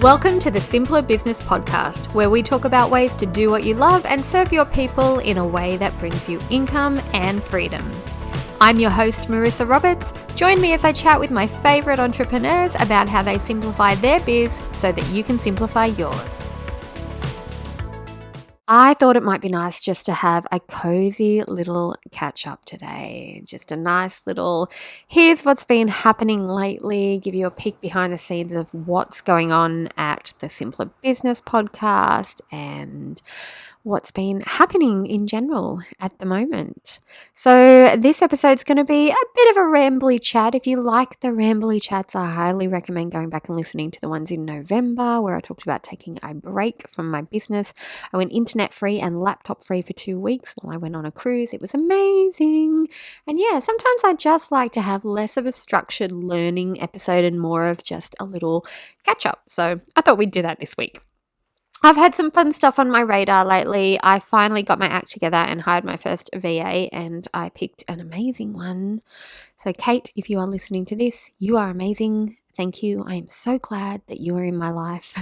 Welcome to the Simpler Business Podcast, where we talk about ways to do what you love and serve your people in a way that brings you income and freedom. I'm your host, Marissa Roberts. Join me as I chat with my favorite entrepreneurs about how they simplify their biz so that you can simplify yours. I thought it might be nice just to have a cozy little catch up today. Just a nice little, here's what's been happening lately, give you a peek behind the scenes of what's going on at the Simpler Business Podcast and what's been happening in general at the moment. So this episode's going to be a bit of a rambly chat. If you like the rambly chats, I highly recommend going back and listening to the ones in November where I talked about taking a break from my business. I went internet free and laptop free for 2 weeks while I went on a cruise. It was amazing. And yeah, sometimes I just like to have less of a structured learning episode and more of just a little catch up. So I thought we'd do that this week. I've had some fun stuff on my radar lately. I finally got my act together and hired my first VA, and I picked an amazing one. So Kate, if you are listening to this, you are amazing. Thank you. I am so glad that you are in my life.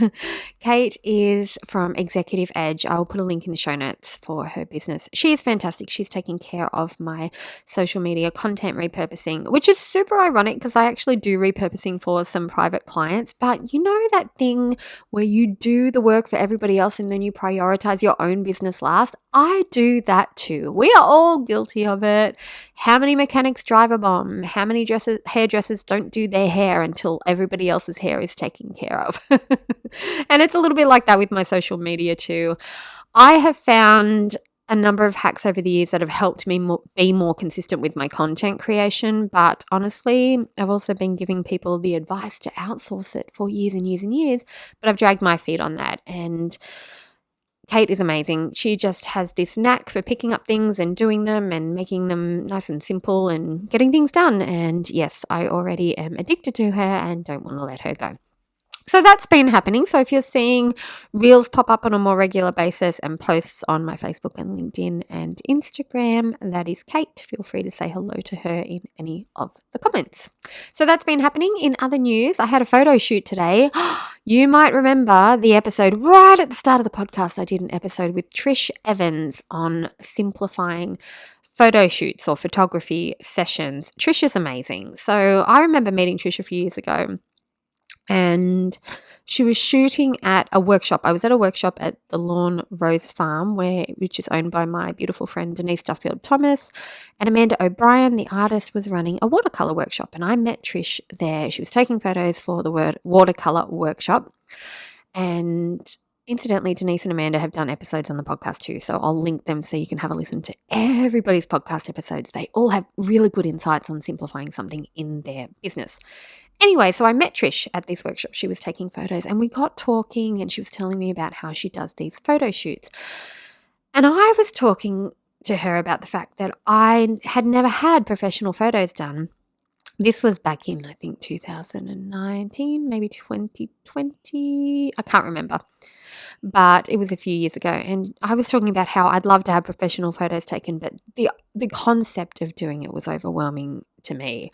Kate is from Executive Edge. I will put a link in the show notes for her business. She is fantastic. She's taking care of my social media content repurposing, which is super ironic because I actually do repurposing for some private clients. But you know that thing where you do the work for everybody else and then you prioritize your own business last? I do that too. We are all guilty of it. How many mechanics drive a bomb? How many hairdressers don't do their hair until everybody else's hair is taken care of? And it's a little bit like that with my social media too. I have found a number of hacks over the years that have helped me be more consistent with my content creation. But honestly, I've also been giving people the advice to outsource it for years and years and years. But I've dragged my feet on that. And Kate is amazing. She just has this knack for picking up things and doing them and making them nice and simple and getting things done. And yes, I already am addicted to her and don't want to let her go. So that's been happening. So if you're seeing reels pop up on a more regular basis and posts on my Facebook and LinkedIn and Instagram, that is Kate. Feel free to say hello to her in any of the comments. So that's been happening. In other news, I had a photo shoot today. You might remember the episode right at the start of the podcast. I did an episode with Trish Evans on simplifying photo shoots or photography sessions. Trish is amazing. So I remember meeting Trish a few years ago. And she was shooting at a workshop. I was at a workshop at the Lawn Rose Farm, which is owned by my beautiful friend Denise Duffield Thomas. And Amanda O'Brien, the artist, was running a watercolour workshop. And I met Trish there. She was taking photos for the watercolour workshop. And incidentally, Denise and Amanda have done episodes on the podcast too. So I'll link them so you can have a listen to everybody's podcast episodes. They all have really good insights on simplifying something in their business. Anyway, so I met Trish at this workshop. She was taking photos and we got talking and she was telling me about how she does these photo shoots. And I was talking to her about the fact that I had never had professional photos done. This was back in, I think, 2019, maybe 2020. I can't remember. But it was a few years ago. And I was talking about how I'd love to have professional photos taken, but the concept of doing it was overwhelming to me.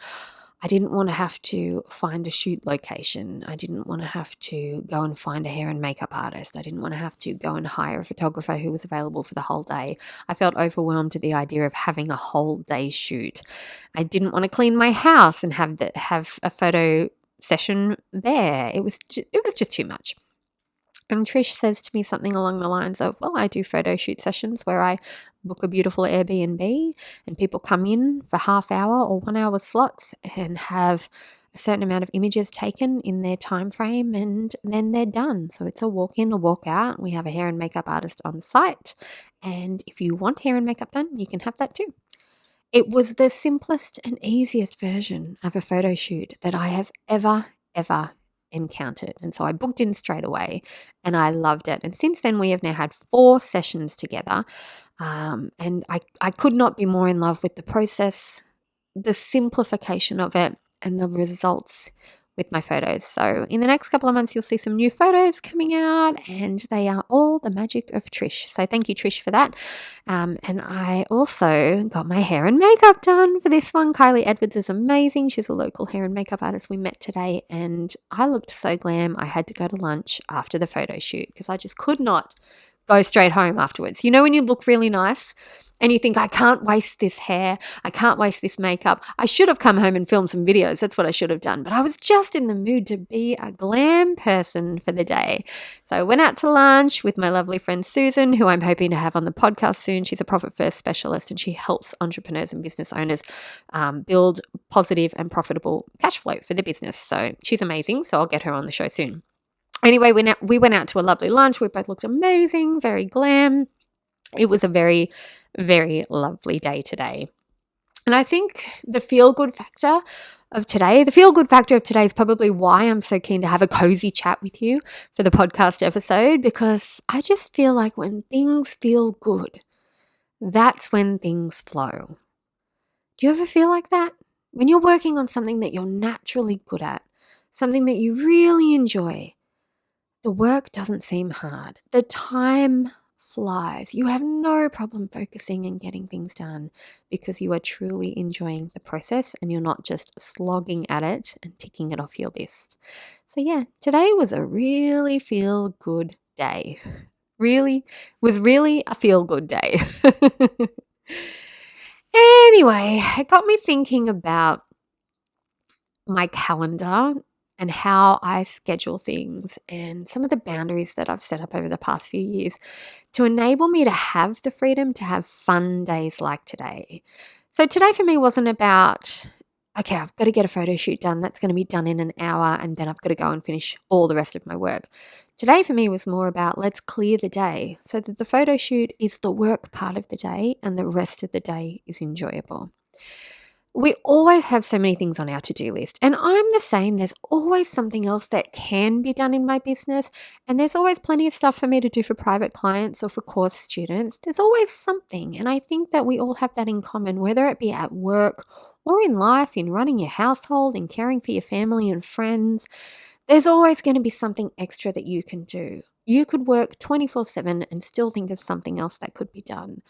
I didn't want to have to find a shoot location. I didn't want to have to go and find a hair and makeup artist. I didn't want to have to go and hire a photographer who was available for the whole day. I felt overwhelmed at the idea of having a whole day shoot. I didn't want to clean my house and have a photo session there. It was just too much. And Trish says to me something along the lines of, well, I do photo shoot sessions where I book a beautiful Airbnb and people come in for half hour or 1 hour slots and have a certain amount of images taken in their time frame and then they're done. So it's a walk in, a walk out. We have a hair and makeup artist on site. And if you want hair and makeup done, you can have that too. It was the simplest and easiest version of a photo shoot that I have ever encountered. And so I booked in straight away and I loved it. And since then we have now had 4 sessions together. And I could not be more in love with the process, the simplification of it and the results with my photos. So in the next couple of months, you'll see some new photos coming out, and they are all the magic of Trish. So thank you, Trish, for that. And I also got my hair and makeup done for this one. Kylie Edwards is amazing. She's a local hair and makeup artist we met today, and I looked so glam. I had to go to lunch after the photo shoot because I just could not go straight home afterwards. You know, when you look really nice and you think, I can't waste this hair, I can't waste this makeup. I should have come home and filmed some videos. That's what I should have done. But I was just in the mood to be a glam person for the day. So I went out to lunch with my lovely friend Susan, who I'm hoping to have on the podcast soon. She's a profit first specialist, and she helps entrepreneurs and business owners build positive and profitable cash flow for the business. So she's amazing. So I'll get her on the show soon. Anyway, we went out to a lovely lunch. We both looked amazing, very glam. It was a very, very lovely day today. And I think the feel-good factor of today is probably why I'm so keen to have a cozy chat with you for the podcast episode, because I just feel like when things feel good, that's when things flow. Do you ever feel like that? When you're working on something that you're naturally good at, something that you really enjoy, the work doesn't seem hard. The time flies. You have no problem focusing and getting things done because you are truly enjoying the process and you're not just slogging at it and ticking it off your list. So yeah, today was a really feel-good day. Was really a feel-good day. Anyway, it got me thinking about my calendar and how I schedule things and some of the boundaries that I've set up over the past few years to enable me to have the freedom to have fun days like today. So today for me wasn't about, okay, I've got to get a photo shoot done. That's going to be done in an hour, and then I've got to go and finish all the rest of my work. Today for me was more about, let's clear the day so that the photo shoot is the work part of the day and the rest of the day is enjoyable. We always have so many things on our to-do list, and I'm the same. There's always something else that can be done in my business, and there's always plenty of stuff for me to do for private clients or for course students. There's always something, and I think that we all have that in common, whether it be at work or in life, in running your household, in caring for your family and friends. There's always going to be something extra that you can do. You could work 24/7 and still think of something else that could be done.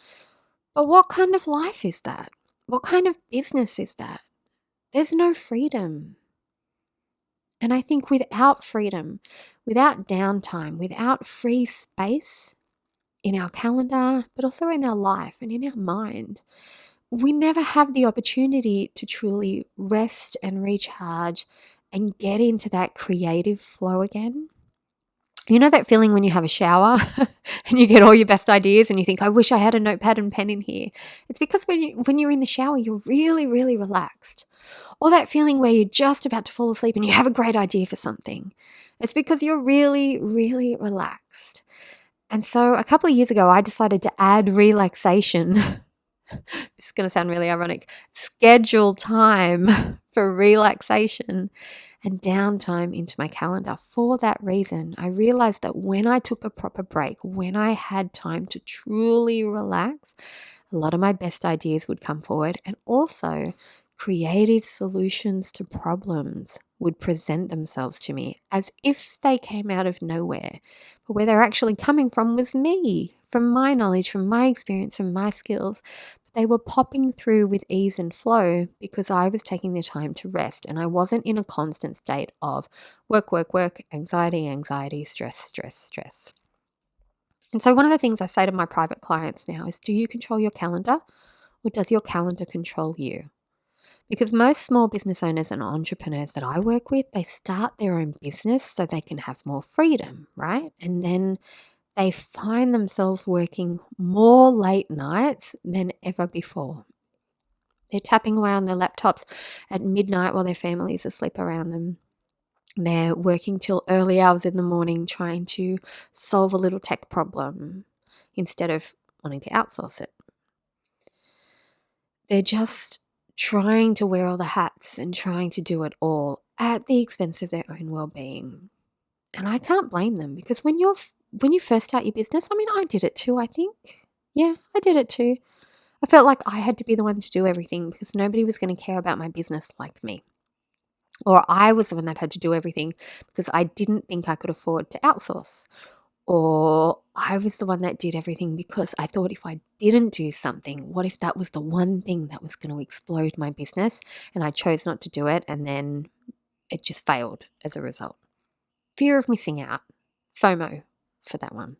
But what kind of life is that? What kind of business is that? There's no freedom. And I think without freedom, without downtime, without free space in our calendar, but also in our life and in our mind, we never have the opportunity to truly rest and recharge and get into that creative flow again. You know that feeling when you have a shower and you get all your best ideas and you think, I wish I had a notepad and pen in here. It's because when you're in the shower, you're really, really relaxed. Or that feeling where you're just about to fall asleep and you have a great idea for something. It's because you're really, really relaxed. And so a couple of years ago, I decided to add relaxation. This is going to sound really ironic. Schedule time for relaxation and downtime into my calendar. For that reason, I realized that when I took a proper break, when I had time to truly relax, a lot of my best ideas would come forward, and also creative solutions to problems would present themselves to me as if they came out of nowhere. But where they're actually coming from was me, from my knowledge, from my experience, from my skills. They were popping through with ease and flow because I was taking the time to rest and I wasn't in a constant state of work, anxiety, stress. And so one of the things I say to my private clients now is, do you control your calendar or does your calendar control you? Because most small business owners and entrepreneurs that I work with, they start their own business so they can have more freedom, right? And then they find themselves working more late nights than ever before. They're tapping away on their laptops at midnight while their family is asleep around them. They're working till early hours in the morning trying to solve a little tech problem instead of wanting to outsource it. They're just trying to wear all the hats and trying to do it all at the expense of their own well-being. And I can't blame them, because when you first start your business, I mean, I did it too, I think. Yeah, I did it too. I felt like I had to be the one to do everything because nobody was going to care about my business like me. Or I was the one that had to do everything because I didn't think I could afford to outsource. Or I was the one that did everything because I thought if I didn't do something, what if that was the one thing that was going to explode my business and I chose not to do it and then it just failed as a result? Fear of missing out, FOMO for that one.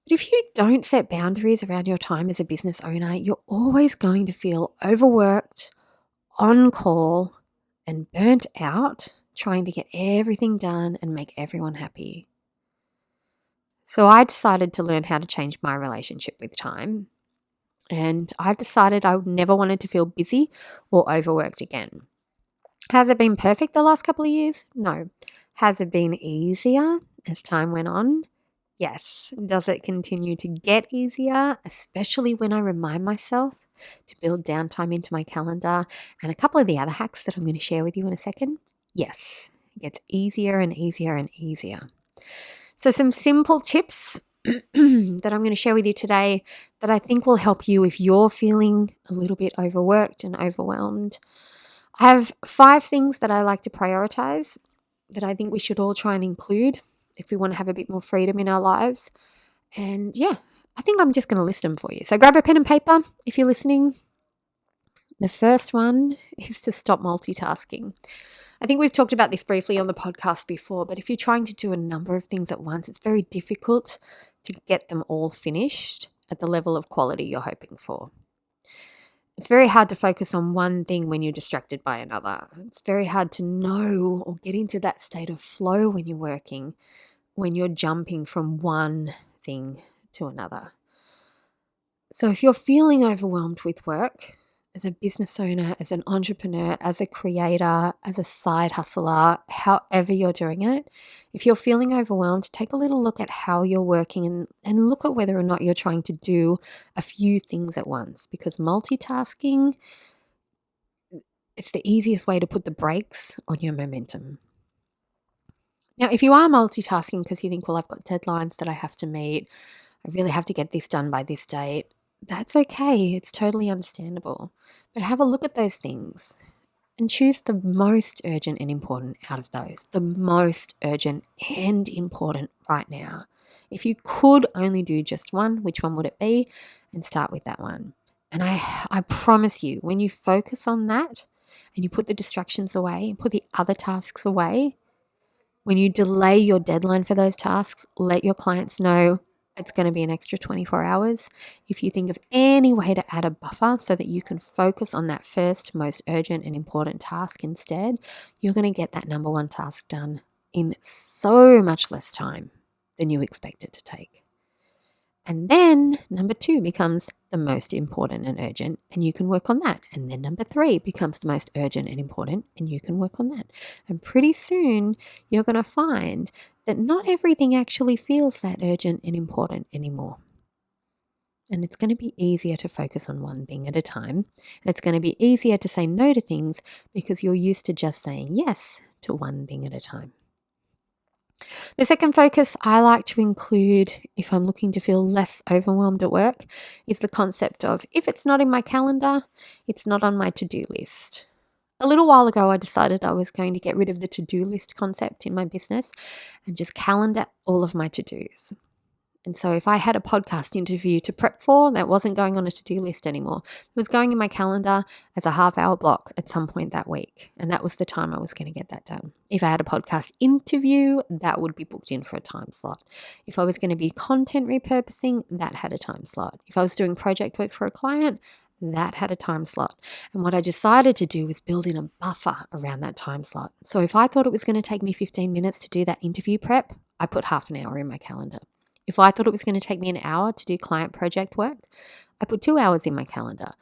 But if you don't set boundaries around your time as a business owner, you're always going to feel overworked, on call, and burnt out trying to get everything done and make everyone happy. So I decided to learn how to change my relationship with time. And I've decided I never wanted to feel busy or overworked again. Has it been perfect the last couple of years? No. Has it been easier as time went on? Yes. Does it continue to get easier, especially when I remind myself to build downtime into my calendar and a couple of the other hacks that I'm going to share with you in a second? Yes. It gets easier and easier and easier. So some simple tips that I'm going to share with you today that I think will help you if you're feeling a little bit overworked and overwhelmed. I have 5 things that I like to prioritize that I think we should all try and include if we want to have a bit more freedom in our lives. And yeah, I think I'm just going to list them for you. So grab a pen and paper if you're listening. The first one is to stop multitasking. I think we've talked about this briefly on the podcast before, but if you're trying to do a number of things at once, it's very difficult to get them all finished at the level of quality you're hoping for. It's very hard to focus on one thing when you're distracted by another. It's very hard to know or get into that state of flow when you're working, when you're jumping from one thing to another. So if you're feeling overwhelmed with work, as a business owner, as an entrepreneur, as a creator, as a side hustler, however you're doing it, if you're feeling overwhelmed, take a little look at how you're working and look at whether or not you're trying to do a few things at once, because multitasking, it's the easiest way to put the brakes on your momentum. Now, if you are multitasking because you think, well, I've got deadlines that I have to meet, I really have to get this done by this date, that's okay. It's totally understandable. But have a look at those things and choose the most urgent and important out of those. The most urgent and important right now. If you could only do just one, which one would it be? And start with that one. And I promise you, when you focus on that and you put the distractions away and put the other tasks away, when you delay your deadline for those tasks, let your clients know it's going to be an extra 24 hours. If you think of any way to add a buffer so that you can focus on that first most urgent and important task instead, you're going to get that number one task done in so much less time than you expect it to take. And then number 2 becomes the most important and urgent, and you can work on that. And then number 3 becomes the most urgent and important, and you can work on that. And pretty soon you're going to find that not everything actually feels that urgent and important anymore. And it's going to be easier to focus on one thing at a time. And it's going to be easier to say no to things because you're used to just saying yes to one thing at a time. The second focus I like to include if I'm looking to feel less overwhelmed at work is the concept of if it's not in my calendar, it's not on my to-do list. A little while ago, I decided I was going to get rid of the to-do list concept in my business and just calendar all of my to-dos. And so if I had a podcast interview to prep for, that wasn't going on a to-do list anymore. It was going in my calendar as a half-hour block at some point that week. And that was the time I was going to get that done. If I had a podcast interview, that would be booked in for a time slot. If I was going to be content repurposing, that had a time slot. If I was doing project work for a client, that had a time slot. And what I decided to do was build in a buffer around that time slot. So if I thought it was going to take me 15 minutes to do that interview prep, I put half an hour in my calendar. If I thought it was going to take me an hour to do client project work, I put 2 hours in my calendar,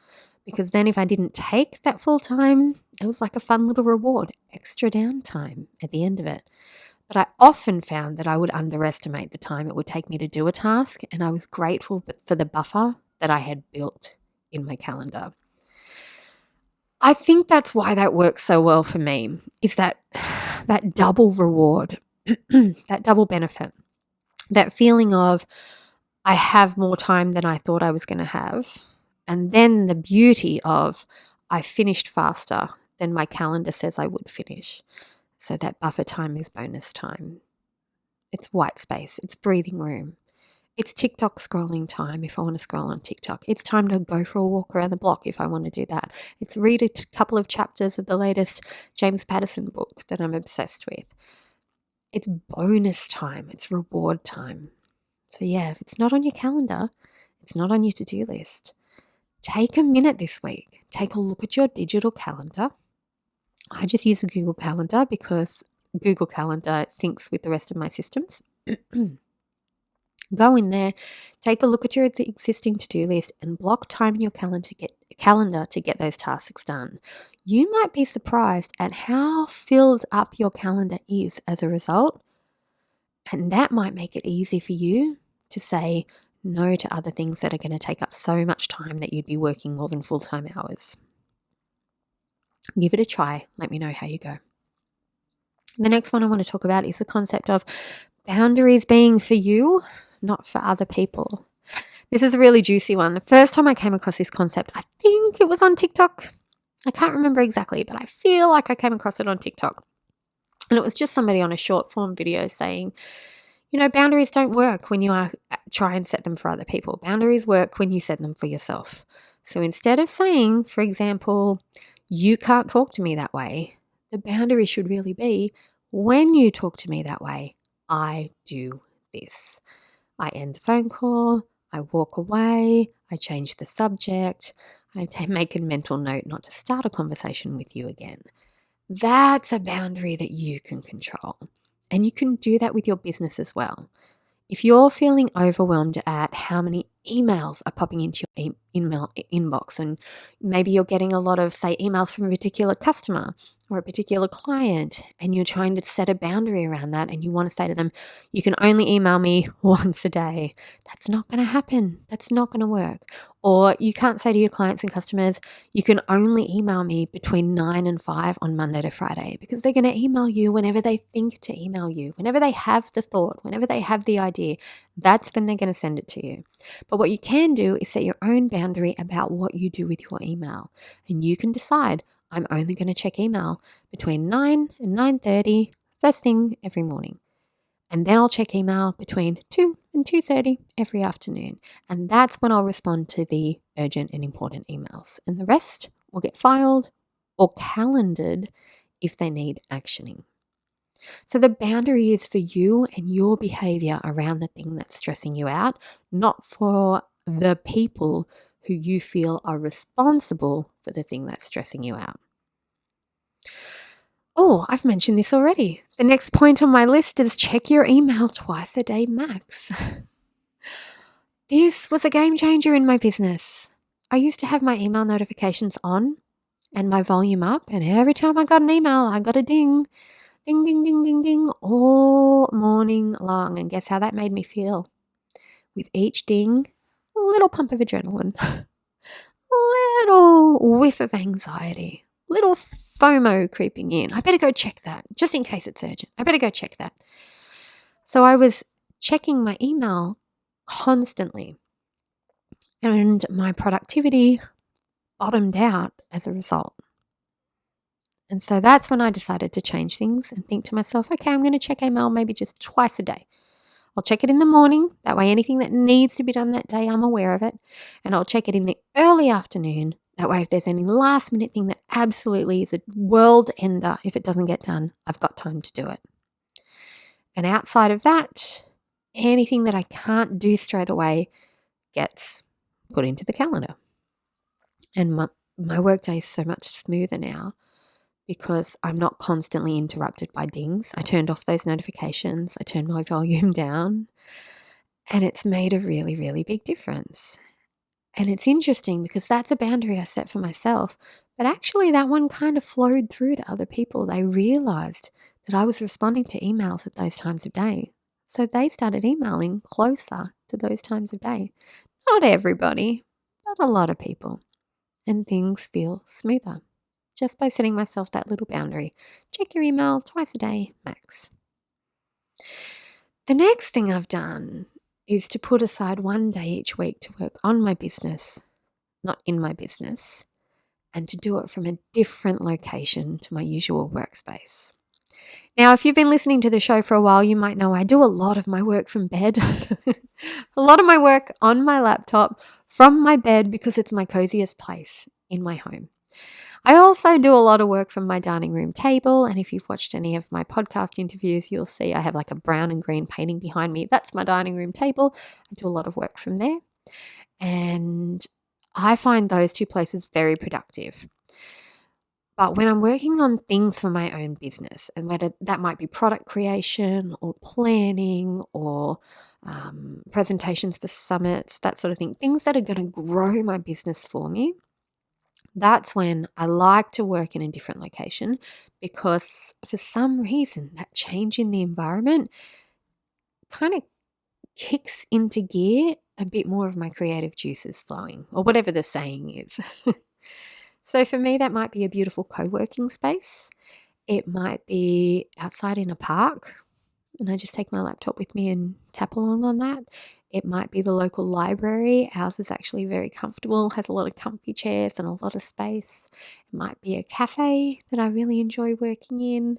because then if I didn't take that full time, it was like a fun little reward, extra downtime at the end of it. But I often found that I would underestimate the time it would take me to do a task, and I was grateful for the buffer that I had built in my calendar. I think that's why that works so well for me, is that double reward, that double benefit. That feeling of I have more time than I thought I was going to have. And then the beauty of I finished faster than my calendar says I would finish. So that buffer time is bonus time. It's white space. It's breathing room. It's TikTok scrolling time if I want to scroll on TikTok. It's time to go for a walk around the block if I want to do that. It's read a couple of chapters of the latest James Patterson book that I'm obsessed with. It's bonus time. It's reward time. So yeah, if it's not on your calendar, it's not on your to-do list. Take a minute this week. Take a look at your digital calendar. I just use a Google Calendar because Google Calendar syncs with the rest of my systems. Go in there, take a look at your existing to-do list and block time in your calendar to get those tasks done. You might be surprised at how filled up your calendar is as a result, and that might make it easy for you to say no to other things that are going to take up so much time that you'd be working more than full-time hours. Give it a try. Let me know how you go. The next one I want to talk about is the concept of boundaries being for you, not for other people. This is a really juicy one. The first time I came across this concept, I think it was on TikTok. I can't remember exactly, but I feel like I came across it on TikTok. And it was just somebody on a short form video saying, boundaries don't work when you try and set them for other people. Boundaries work when you set them for yourself. So instead of saying, for example, you can't talk to me that way, the boundary should really be, when you talk to me that way, I do this. I end the phone call, I walk away, I change the subject, I make a mental note not to start a conversation with you again. That's a boundary that you can control. And you can do that with your business as well. If you're feeling overwhelmed at how many emails are popping into your email inbox, and maybe you're getting a lot of, say, emails from a particular customer or a particular client, and you're trying to set a boundary around that, and you want to say to them, you can only email me once a day. That's not going to happen. That's not going to work. Or you can't say to your clients and customers, you can only email me between 9 and 5 on Monday to Friday, because they're going to email you whenever they think to email you, whenever they have the thought, whenever they have the idea. That's when they're going to send it to you. But what you can do is set your own boundary about what you do with your email. And you can decide, I'm only going to check email between 9 and 9:30 first thing every morning. And then I'll check email between 2 and 2:30 every afternoon. And that's when I'll respond to the urgent and important emails. And the rest will get filed or calendared if they need actioning. So the boundary is for you and your behavior around the thing that's stressing you out, not for the people who you feel are responsible for the thing that's stressing you out. Oh, I've mentioned this already. The next point on my list is check your email twice a day max. This was a game changer in my business. I used to have my email notifications on and my volume up, and every time I got an email, I got a ding. Ding, ding, ding, ding, ding, all morning long. And guess how that made me feel? With each ding, a little pump of adrenaline, a little whiff of anxiety, little FOMO creeping in. I better go check that, just in case it's urgent. I better go check that. So I was checking my email constantly, and my productivity bottomed out as a result. And so that's when I decided to change things and think to myself, okay, I'm going to check email maybe just twice a day. I'll check it in the morning. That way anything that needs to be done that day, I'm aware of it. And I'll check it in the early afternoon. That way if there's any last minute thing that absolutely is a world ender, if it doesn't get done, I've got time to do it. And outside of that, anything that I can't do straight away gets put into the calendar. And my workday is so much smoother now, because I'm not constantly interrupted by dings. I turned off those notifications. I turned my volume down. And it's made a really, really big difference. And it's interesting because that's a boundary I set for myself. But actually that one kind of flowed through to other people. They realized that I was responding to emails at those times of day. So they started emailing closer to those times of day. Not everybody, but a lot of people. And things feel smoother. Just by setting myself that little boundary. Check your email twice a day, max. The next thing I've done is to put aside one day each week to work on my business, not in my business, and to do it from a different location to my usual workspace. Now, if you've been listening to the show for a while, you might know I do a lot of my work from bed. A lot of my work on my laptop from my bed because it's my coziest place in my home. I also do a lot of work from my dining room table, and if you've watched any of my podcast interviews, you'll see I have like a brown and green painting behind me. That's my dining room table. I do a lot of work from there, and I find those two places very productive. But when I'm working on things for my own business, and whether that might be product creation or planning or presentations for summits, that sort of thing, things that are going to grow my business for me, that's when I like to work in a different location, because for some reason that change in the environment kind of kicks into gear a bit more of my creative juices flowing, or whatever the saying is. So for me, that might be a beautiful co-working space. It might be outside in a park, and I just take my laptop with me and tap along on that. It might be the local library. Ours is actually very comfortable, has a lot of comfy chairs and a lot of space. It might be a cafe that I really enjoy working in.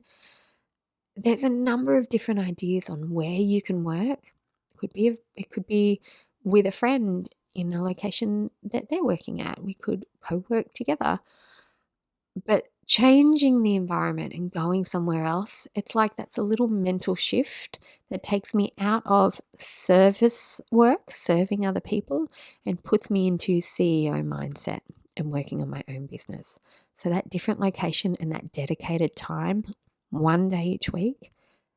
There's a number of different ideas on where you can work. It could be with a friend in a location that they're working at. We could co-work together. But changing the environment and going somewhere else, it's like that's a little mental shift that takes me out of service work, serving other people, and puts me into CEO mindset and working on my own business. So that different location and that dedicated time, one day each week,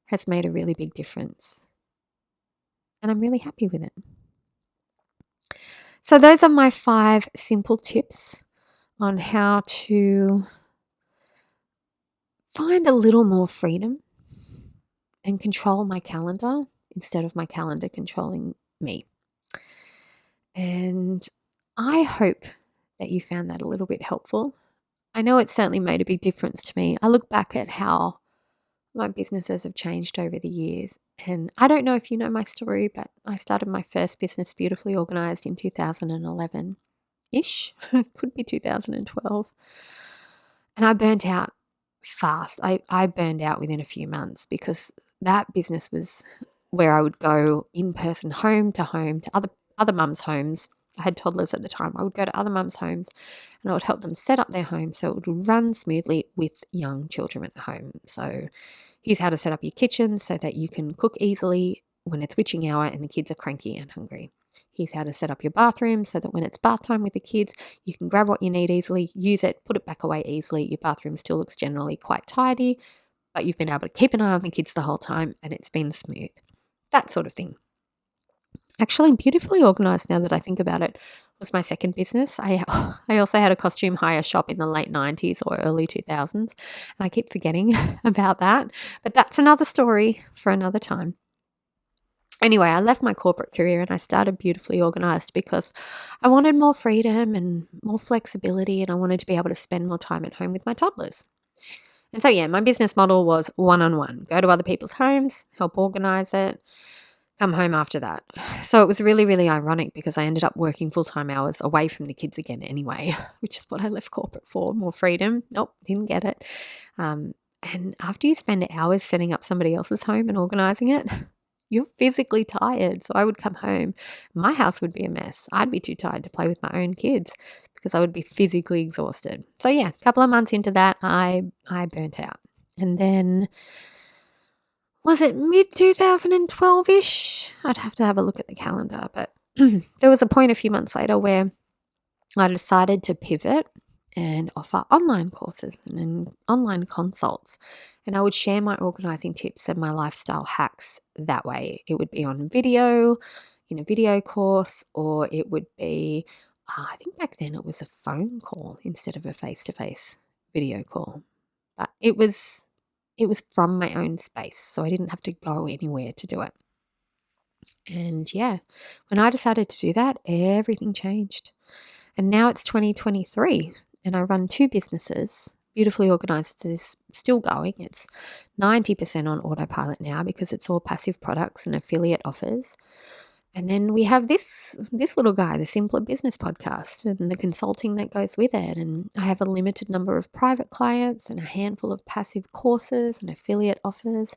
has made a really big difference. And I'm really happy with it. So those are my 5 simple tips on how to find a little more freedom and control my calendar instead of my calendar controlling me. And I hope that you found that a little bit helpful. I know it certainly made a big difference to me. I look back at how my businesses have changed over the years. And I don't know if you know my story, but I started my first business, Beautifully Organised, in 2011-ish. Could be 2012. And I burnt out fast. I burned out within a few months, because that business was where I would go in person, home to other mums' homes. I had toddlers at the time. I would go to other mums' homes and I would help them set up their home so it would run smoothly with young children at home. So here's how to set up your kitchen so that you can cook easily when it's witching hour and the kids are cranky and hungry. Here's how to set up your bathroom so that when it's bath time with the kids, you can grab what you need easily, use it, put it back away easily. Your bathroom still looks generally quite tidy, but you've been able to keep an eye on the kids the whole time and it's been smooth. That sort of thing. Actually, Beautifully Organised, now that I think about it, was my second business. I also had a costume hire shop in the late 90s or early 2000s, and I keep forgetting about that. But that's another story for another time. Anyway, I left my corporate career and I started Beautifully Organised because I wanted more freedom and more flexibility, and I wanted to be able to spend more time at home with my toddlers. And so, yeah, my business model was one-on-one. Go to other people's homes, help organise it, come home after that. So it was really, really ironic because I ended up working full-time hours away from the kids again anyway, which is what I left corporate for, more freedom. Nope, didn't get it. And after you spend hours setting up somebody else's home and organising it, you're physically tired. So I would come home, my house would be a mess. I'd be too tired to play with my own kids because I would be physically exhausted. So yeah, a couple of months into that, I burnt out. And then, was it mid-2012-ish? I'd have to have a look at the calendar, but there was a point a few months later where I decided to pivot and offer online courses and online consults. And I would share my organising tips and my lifestyle hacks that way. It would be on video, in a video course, or it would be, I think back then it was a phone call instead of a face-to-face video call. But it was from my own space, so I didn't have to go anywhere to do it. And yeah, when I decided to do that, everything changed. And now it's 2023 and I run 2 businesses. Beautifully Organised is still going. It's 90% on autopilot now because it's all passive products and affiliate offers. And then we have this little guy, the Simpler Business podcast, and the consulting that goes with it. And I have a limited number of private clients and a handful of passive courses and affiliate offers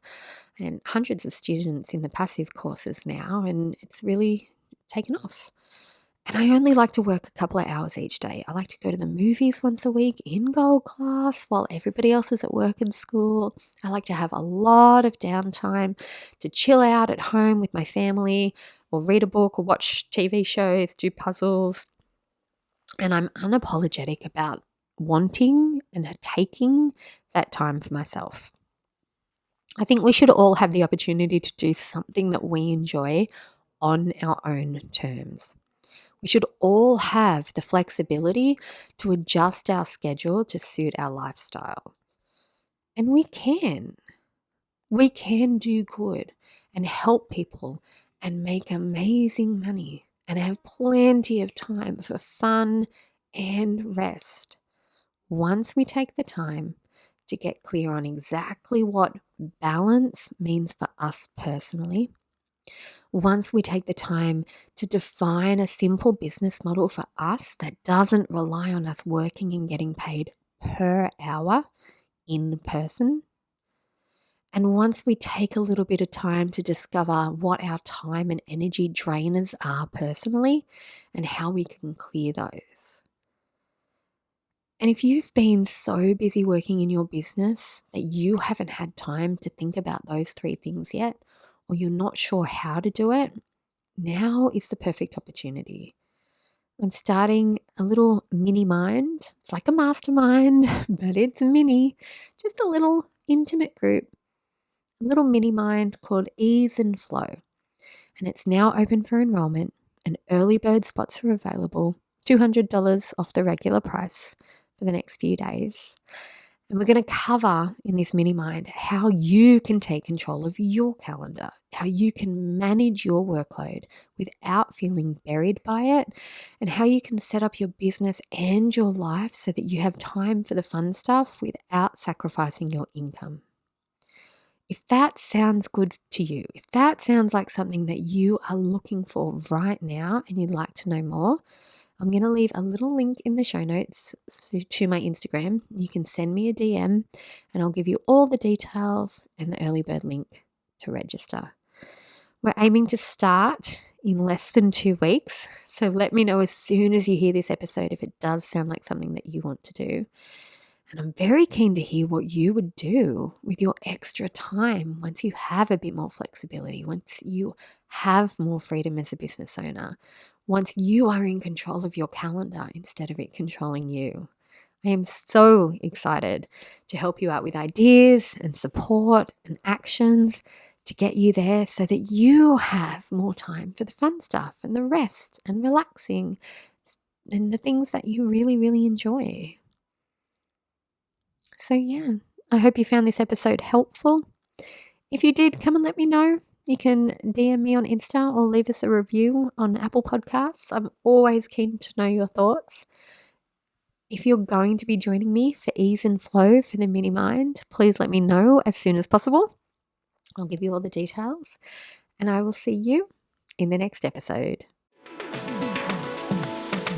and hundreds of students in the passive courses now. And it's really taken off. And I only like to work a couple of hours each day. I like to go to the movies once a week in gold class while everybody else is at work and school. I like to have a lot of downtime to chill out at home with my family or read a book or watch TV shows, do puzzles. And I'm unapologetic about wanting and taking that time for myself. I think we should all have the opportunity to do something that we enjoy on our own terms. We should all have the flexibility to adjust our schedule to suit our lifestyle. And we can. We can do good and help people and make amazing money and have plenty of time for fun and rest. Once we take the time to get clear on exactly what balance means for us personally, once we take the time to define a simple business model for us that doesn't rely on us working and getting paid per hour in person, and once we take a little bit of time to discover what our time and energy drainers are personally and how we can clear those. And if you've been so busy working in your business that you haven't had time to think about those 3 things yet, or you're not sure how to do it, now is the perfect opportunity. I'm starting a little mini mind. It's like a mastermind, but it's mini. Just a little intimate group, a little mini mind called Ease and Flow. And it's now open for enrollment, and early bird spots are available, $200 off the regular price for the next few days. And we're going to cover in this mini mind how you can take control of your calendar, how you can manage your workload without feeling buried by it, and how you can set up your business and your life so that you have time for the fun stuff without sacrificing your income. If that sounds good to you, if that sounds like something that you are looking for right now and you'd like to know more, I'm going to leave a little link in the show notes to my Instagram. You can send me a DM and I'll give you all the details and the early bird link to register. We're aiming to start in less than 2 weeks, so let me know as soon as you hear this episode if it does sound like something that you want to do. And I'm very keen to hear what you would do with your extra time once you have a bit more flexibility, once you have more freedom as a business owner, once you are in control of your calendar instead of it controlling you. I am so excited to help you out with ideas and support and actions to get you there so that you have more time for the fun stuff and the rest and relaxing and the things that you really, really enjoy. So yeah, I hope you found this episode helpful. If you did, come and let me know. You can DM me on Insta or leave us a review on Apple Podcasts. I'm always keen to know your thoughts. If you're going to be joining me for Ease and Flow for the Mini Mind, please let me know as soon as possible. I'll give you all the details, and I will see you in the next episode.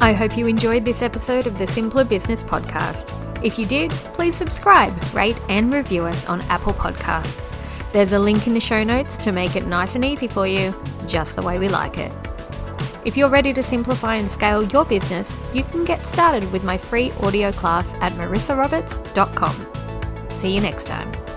I hope you enjoyed this episode of the Simpler Business Podcast. If you did, please subscribe, rate, and review us on Apple Podcasts. There's a link in the show notes to make it nice and easy for you, just the way we like it. If you're ready to simplify and scale your business, you can get started with my free audio class at marissaroberts.com. See you next time.